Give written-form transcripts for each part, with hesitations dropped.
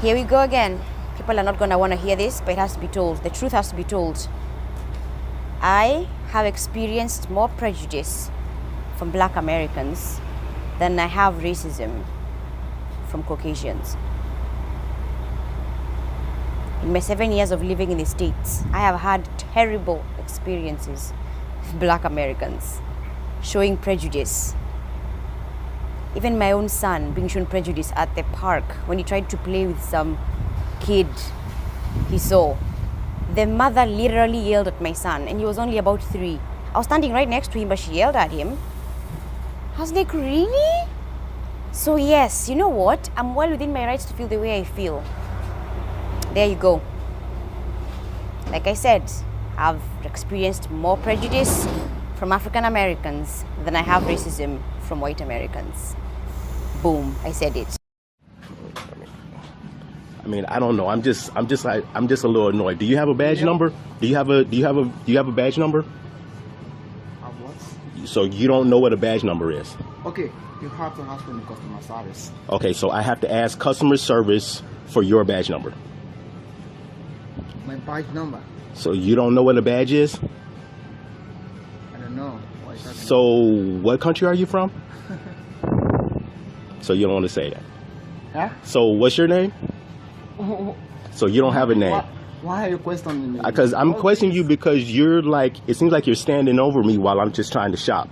Here we go again. People are not going to want to hear this, but it has to be told. The truth has to be told. I have experienced more prejudice from Black Americans than I have racism from Caucasians. In my 7 years of living in the States, I have had terrible experiences with Black Americans showing prejudice. Even my own son being shown prejudice at the park when he tried to play with some kid he saw. The mother literally yelled at my son, and he was only about 3. I was standing right next to him, but she yelled at him. I was like, really? So yes, you know what? I'm well within my rights to feel the way I feel. There you go. Like I said, I've experienced more prejudice from African Americans than I have racism from white Americans. Boom, I said it. I mean, I don't know. I'm just a little annoyed. Do you have a badge number? Do you have a badge number? What? So you don't know what a badge number is? Okay, you have to ask for the customer service. Okay, so I have to ask customer service for your badge number. My badge number? So you don't know what a badge is? I don't know. So what country are you from? So you don't want to say that? Huh? So what's your name? So you don't have a name? Why are you questioning me? Because I'm questioning you because you're like, it seems like you're standing over me while I'm just trying to shop.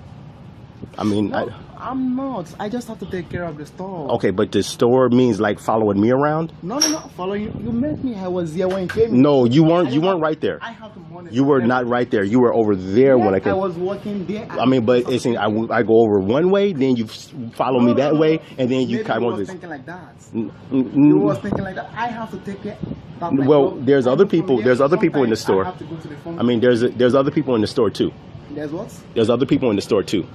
I mean, no, I'm not. I just have to take care of the store. Okay, but the store means like following me around? No, following you. You met me. I was there when you came. No, you weren't. You weren't right there. I have to monitor. You were not right there. You were over there when I came. I was walking there. I mean, but it's I go over one way, then you follow me that way, and then you kind of. You was thinking like that. You was thinking like that. I have to take care. Well, there's other people. There's other people in the store. I have to go to the phone. I mean, there's other people in the store too. There's what? There's other people in the store too.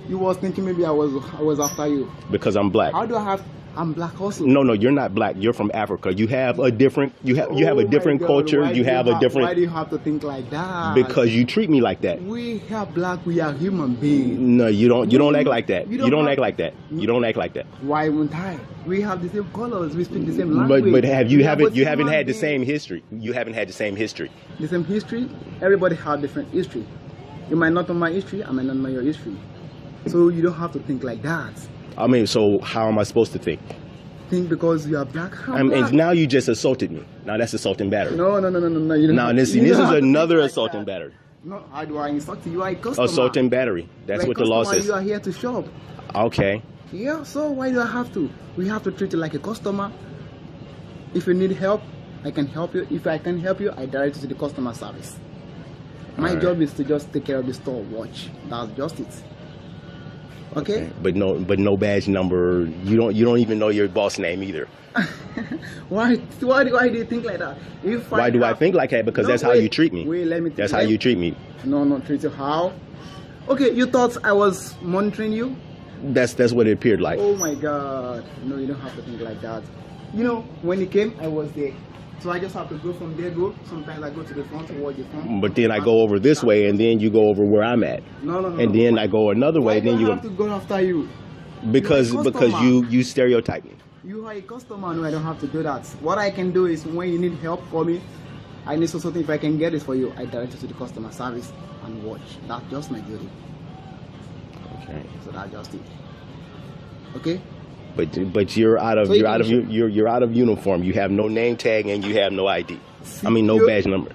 You was thinking maybe I was after you. Because I'm black. How do I have? I'm black also. No, you're not black. You're from Africa. You have a different. You have a different culture. You have a different. Why do you have to think like that? Because you treat me like that. We are black. We are human beings. No, you don't. You don't act like that. You don't act like that. You don't act like that. Why won't I? We have the same colors. We speak the same language. But you haven't had the same history. You haven't had the same history. The same history. Everybody has different history. You might not know my history. I might not know your history. So you don't have to think like that. I mean, so how am I supposed to think? Think because you are black. And now you just assaulted me. Now that's assaulting battery. No. You don't now this is another assaulting battery. No, how do I insult you? You are a customer. Assaulting battery. That's what the law says. You are here to shop. Okay. Yeah, so why do I have to? We have to treat you like a customer. If you need help, I can help you. If I can help you, I direct you to the customer service. My job is to just take care of the store, watch. That's just it. Okay? But no badge number. You don't even know your boss name either. Why do you think like that? Why do I think like that? Because that's how you treat me. Wait, let me. That's how you treat me. No, treat you how? Okay, you thought I was monitoring you? That's what it appeared like. Oh my God! No, you don't have to think like that. You know, when he came, I was there. So I just have to go from there, sometimes I go to the front to watch the front. But then I go over this way, and then you go over where I'm at. No. And then I go another way, then you have to go after you. Because you stereotype me. You are a customer, no, I don't have to do that. What I can do is when you need help for me, I need something, if I can get it for you, I direct you to the customer service and watch. That's just my duty. Okay. So that's just it. Okay? But you're out of uniform. You have no name tag and you have no ID. I mean no badge number.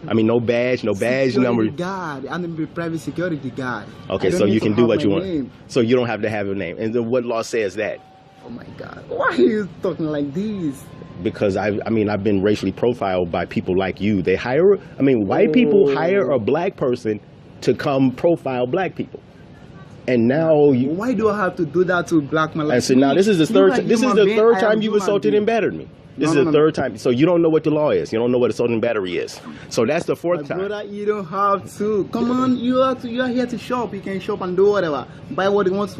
I mean no badge number. Guard. I'm the private security guard. Okay, so you can do what you want. So you don't have to have a name. And then what law says that? Oh my God. Why are you talking like this? Because I've been racially profiled by people like you. They hire white people hire a black person to come profile black people. And now why do I have to do that to black man? And so now this is the third time you've assaulted and battered me. This is the third time. So you don't know what the law is. You don't know what assault and battery is. So that's the fourth time. Brother, you don't have to. Come on, you are here to shop. You can shop and do whatever. Buy what you want.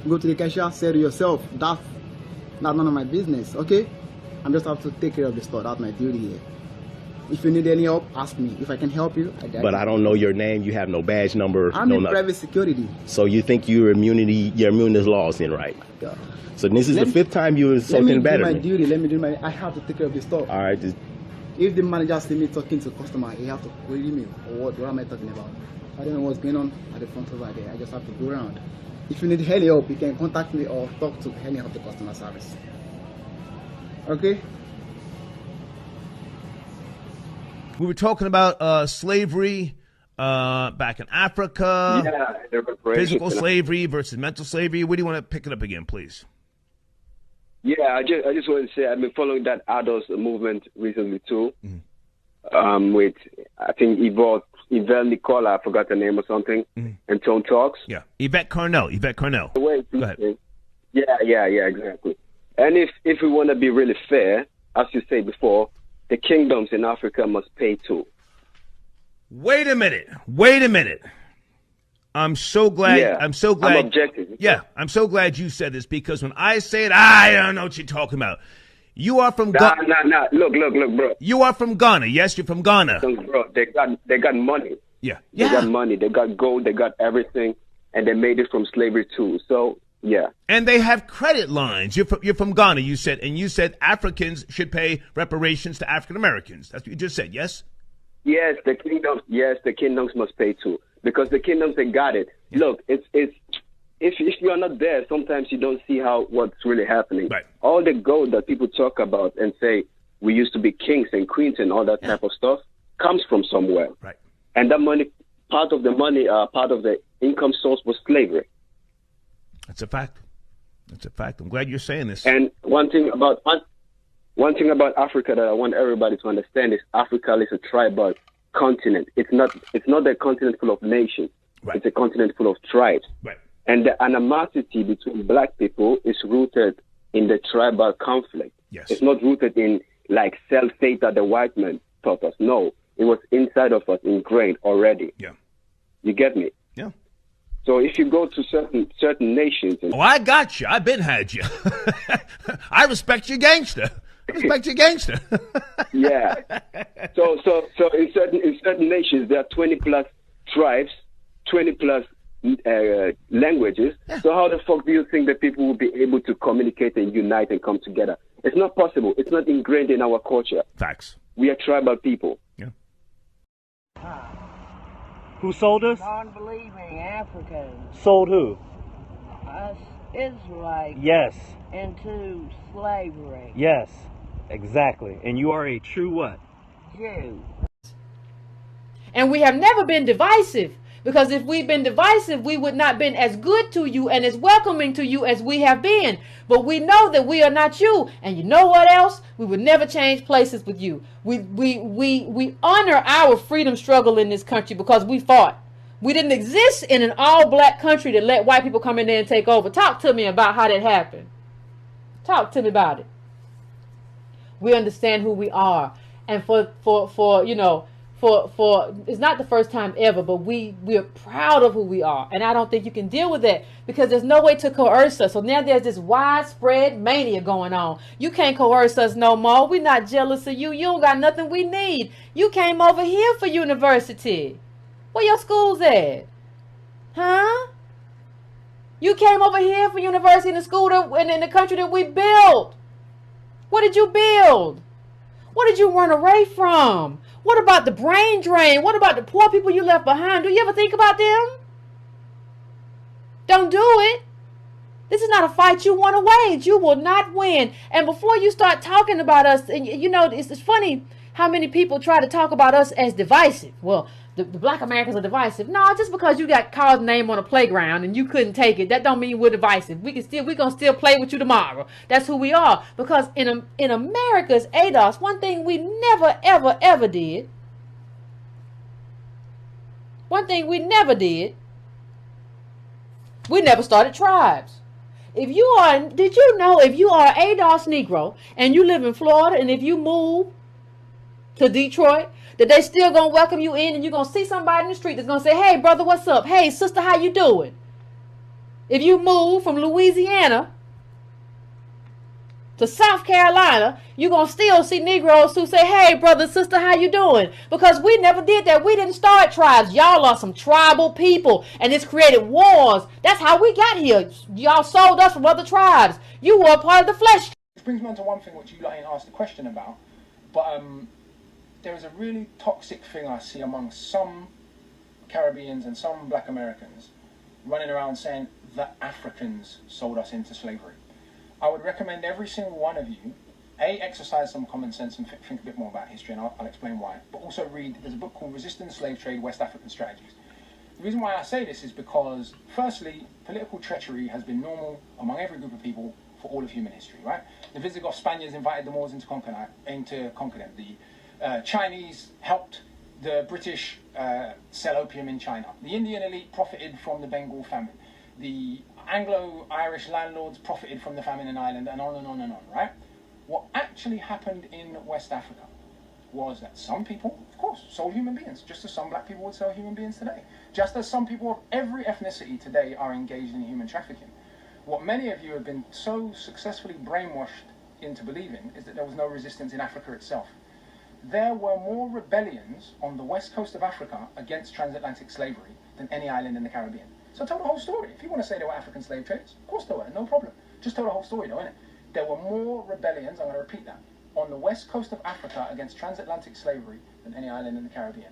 Go to the cashier, sell it yourself. That's none of my business. Okay? I just have to take care of the store. That's my duty here. If you need any help, ask me. If I can help you, But I don't know your name. You have no badge number. I'm in private security. So you think you're immune to laws then, right? God. So this is Let the me- 5th time you Let me insulting do my battered me. duty. Let me do my. I have to take care of the stuff. All right, just If the manager see me talking to customer, he have to query me or what am I talking about? I don't know what's going on at the front over there. I just have to go around. If you need any help, you can contact me or talk to any of the customer service. Okay? We were talking about slavery back in Africa, the reparations. physical slavery versus mental slavery. Where do you want to pick it up again, please? Yeah, I just wanted to say I've been following that adults movement recently too. With I think Yvette Nicola, I forgot the name or something, and Tone Talks. Yeah, Yvette Carnell. The way Go ahead. Yeah, exactly. And if we want to be really fair, as you said before, the kingdoms in Africa must pay too. Wait a minute. I'm so glad. Yeah, I'm so glad. I'm objective. Yeah, I'm so glad you said this because when I say it, I don't know what you're talking about. You are from Ghana. Nah. Look, bro. You are from Ghana. Yes, you're from Ghana. Bro, they got money. Yeah. They got money. They got gold. They got everything, and they made it from slavery too. So yeah. And they have credit lines. You're from Ghana. You said Africans should pay reparations to African Americans. That's what you just said. Yes. Yes, the kingdoms must pay too, because the kingdoms, they got it. Yeah. Look, it's if you are not there, sometimes you don't see what's really happening. Right. All the gold that people talk about and say we used to be kings and queens and all that type of stuff comes from somewhere. Right. And that money, part of the income source was slavery. That's a fact. I'm glad you're saying this. And one thing about Africa that I want everybody to understand is Africa is a tribal continent. It's not a continent full of nations. Right. It's a continent full of tribes. Right. And the animosity between black people is rooted in the tribal conflict. Yes. It's not rooted in like self-hate that the white man taught us. No, it was inside of us, ingrained already. Yeah. You get me? Yeah. So if you go to certain nations, I got you. I've been had you. I respect you, gangster. Yeah. So in certain nations there are 20 plus tribes, 20 plus languages. Yeah. So how the fuck do you think that people will be able to communicate and unite and come together? It's not possible. It's not ingrained in our culture. Facts. We are tribal people. Yeah. Who sold us? Non-believing Africans, Sold who? us Israelites, Yes. into slavery. Yes. Exactly. And you are a true what? Jew. And we have never been divisive, because if we'd been divisive, we would not been as good to you and as welcoming to you as we have been. But we know that we are not you. And you know what else? We would never change places with you. We honor our freedom struggle in this country because we fought. We didn't exist in an all-black country that let white people come in there and take over. Talk to me about how that happened. Talk to me about it. We understand who we are. And for it's not the first time ever, but we are proud of who we are. And I don't think you can deal with that because there's no way to coerce us. So now there's this widespread mania going on. You can't coerce us no more. We're not jealous of you. You don't got nothing we need. You came over here for university. Where your school's at? Huh? You came over here for university in the school and in the country that we built. What did you build? What did you run away from? What about the brain drain? What about the poor people you left behind? Do you ever think about them? Don't do it. This is not a fight you want to wage. You will not win. And before you start talking about us, and you know, it's funny how many people try to talk about us as divisive. Well, the black Americans are divisive. No, just because you got called name on a playground and you couldn't take it, that don't mean we're divisive. We're gonna still play with you tomorrow. That's who we are. Because in America's ADOS, one thing we never ever did. One thing we never did. We never started tribes. Did you know if you are ADOS Negro and you live in Florida and if you move to Detroit, that they still gonna welcome you in and you're gonna see somebody in the street that's gonna say, hey brother, what's up? Hey sister, how you doing? If you move from Louisiana to South Carolina, you're going to still see Negroes who say, hey, brother, sister, how you doing? Because we never did that. We didn't start tribes. Y'all are some tribal people, and it's created wars. That's how we got here. Y'all sold us from other tribes. You were a part of the flesh. Which brings me on to one thing which you ain't asked a question about, but there is a really toxic thing I see among some Caribbeans and some black Americans running around saying the Africans sold us into slavery. I would recommend every single one of you, exercise some common sense and think a bit more about history, and I'll explain why, but also read, there's a book called Resisting the Slave Trade, West African Strategies. The reason why I say this is because, firstly, political treachery has been normal among every group of people for all of human history, right? The Visigoth Spaniards invited the Moors in to conquer them. The Chinese helped the British sell opium in China. The Indian elite profited from the Bengal famine. The Anglo-Irish landlords profited from the famine in Ireland, and on and on and on, right? What actually happened in West Africa was that some people, of course, sold human beings, just as some black people would sell human beings today. Just as some people of every ethnicity today are engaged in human trafficking. What many of you have been so successfully brainwashed into believing is that there was no resistance in Africa itself. There were more rebellions on the west coast of Africa against transatlantic slavery than any island in the Caribbean. So tell the whole story. If you want to say there were African slave trades, of course there were, no problem. Just tell the whole story though, innit? There were more rebellions, I'm going to repeat that, on the west coast of Africa against transatlantic slavery than any island in the Caribbean.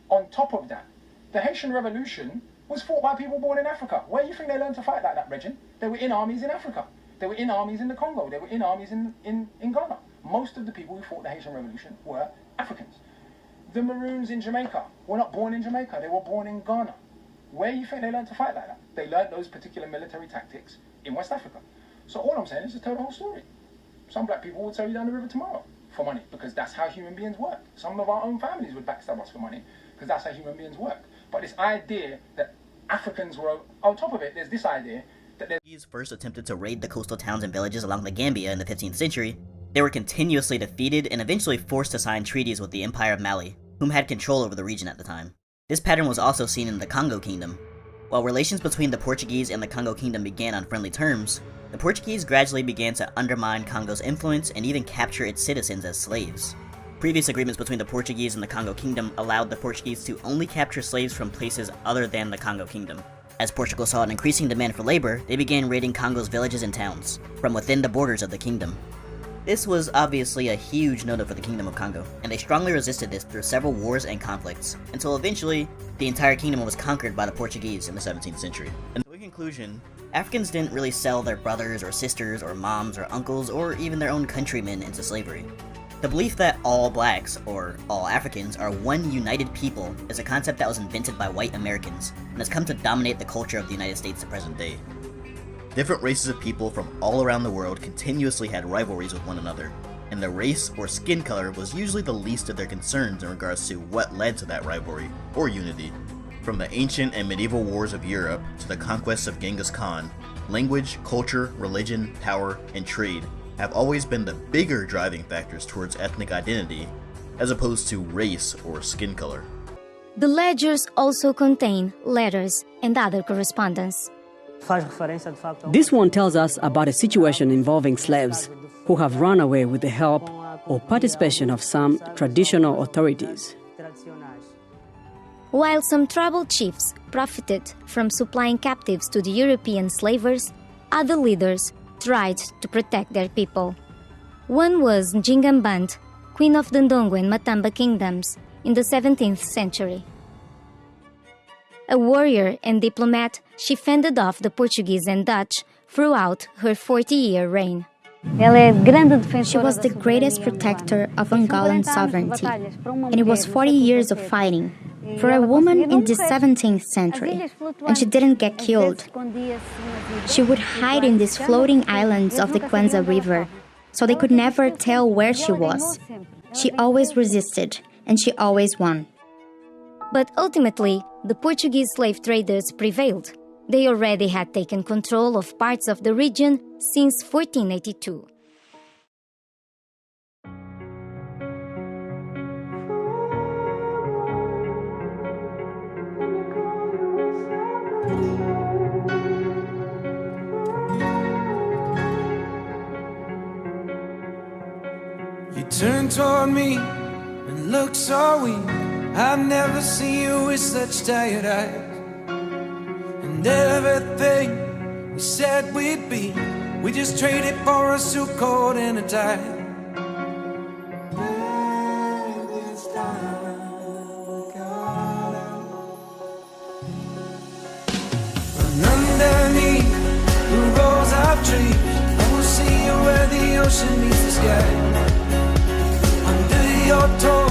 On top of that, the Haitian Revolution was fought by people born in Africa. Where do you think they learned to fight like that, Regin? They were in armies in Africa. They were in armies in the Congo. They were in armies in Ghana. Most of the people who fought the Haitian Revolution were Africans. The Maroons in Jamaica were not born in Jamaica. They were born in Ghana. Where do you think they learned to fight like that? They learned those particular military tactics in West Africa. So all I'm saying is just tell the whole story. Some black people would sell you down the river tomorrow for money, because that's how human beings work. Some of our own families would backstab us for money, because that's how human beings work. But this idea that Africans were, on top of it, there's this idea that the Portuguese first attempted to raid the coastal towns and villages along the Gambia in the 15th century. They were continuously defeated and eventually forced to sign treaties with the Empire of Mali, whom had control over the region at the time. This pattern was also seen in the Congo Kingdom. While relations between the Portuguese and the Congo Kingdom began on friendly terms, the Portuguese gradually began to undermine Congo's influence and even capture its citizens as slaves. Previous agreements between the Portuguese and the Congo Kingdom allowed the Portuguese to only capture slaves from places other than the Congo Kingdom. As Portugal saw an increasing demand for labor, they began raiding Congo's villages and towns, from within the borders of the kingdom. This was obviously a huge no-no for the Kingdom of Congo, and they strongly resisted this through several wars and conflicts, until eventually, the entire kingdom was conquered by the Portuguese in the 17th century. And in conclusion, Africans didn't really sell their brothers or sisters or moms or uncles or even their own countrymen into slavery. The belief that all blacks, or all Africans, are one united people is a concept that was invented by white Americans, and has come to dominate the culture of the United States to present day. Different races of people from all around the world continuously had rivalries with one another, and their race or skin color was usually the least of their concerns in regards to what led to that rivalry, or unity. From the ancient and medieval wars of Europe to the conquests of Genghis Khan, language, culture, religion, power, and trade have always been the bigger driving factors towards ethnic identity, as opposed to race or skin color. The ledgers also contain letters and other correspondence. This one tells us about a situation involving slaves who have run away with the help or participation of some traditional authorities. While some tribal chiefs profited from supplying captives to the European slavers, other leaders tried to protect their people. One was Njingamband, queen of the Ndongo and Matamba kingdoms in the 17th century. A warrior and diplomat, she fended off the Portuguese and Dutch throughout her 40-year reign. She was the greatest protector of Angolan sovereignty, and it was 40 years of fighting for a woman in the 17th century, and she didn't get killed. She would hide in these floating islands of the Kwanza River, so they could never tell where she was. She always resisted, and she always won. But ultimately, the Portuguese slave traders prevailed. They already had taken control of parts of the region since 1482. toward me and look so weak. I've never seen you with such tired eyes. And everything we said we'd be, we just traded for a suit coat and a tie. And underneath the rows of trees, I will see you where the ocean meets the sky. Under your toes,